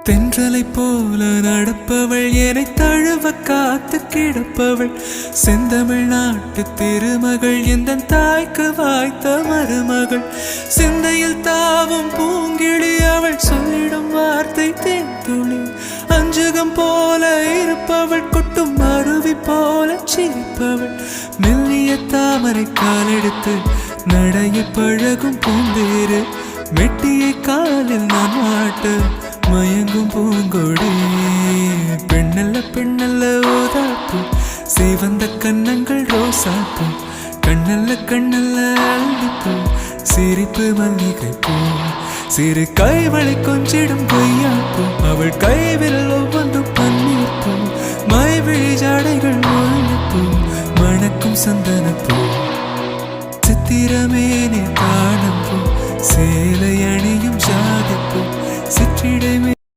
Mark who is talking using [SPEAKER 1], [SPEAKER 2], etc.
[SPEAKER 1] தென்றலை போல நடப்பவள் என்னை தழுவ காத்து கிடப்பவள் செந்தமிழ் நாட்டு திருமகள் எந்த தாய்க்கு வாய்த்த மருமகள் சிந்தையில் தாவும் பூங்கிழி அவள் சொல்லிடும் வார்த்தை தேன்துளி அஞ்சுகம் போல இருப்பவள் கொட்டும் அருவி போல சிரிப்பவள் மெல்லிய தாமரை காலெடுத்து நடைய பழகும் பூந்தேறு மெட்டியை காலில் நான் மாட்டு மயங்கும் பூங்கொடி பெண்ணல்ல பெண்ணல்ல ஓதாப்பு சிவந்த கண்ணங்கள் ரோசாப்பு கண்ணல்ல கண்ணல்ல அள்ளிப்பூ சிரிப்பு மல்லிகை பூ சிறு கைவளை கொஞ்சிடும் பொய்யாப்பு அவள் கைவில் ஒவ்வொன்றும் பன்னீர் பூ மைவிழி ஜாடைகள் முள்ளிப்பூ மணக்கும் சந்தனப்பூ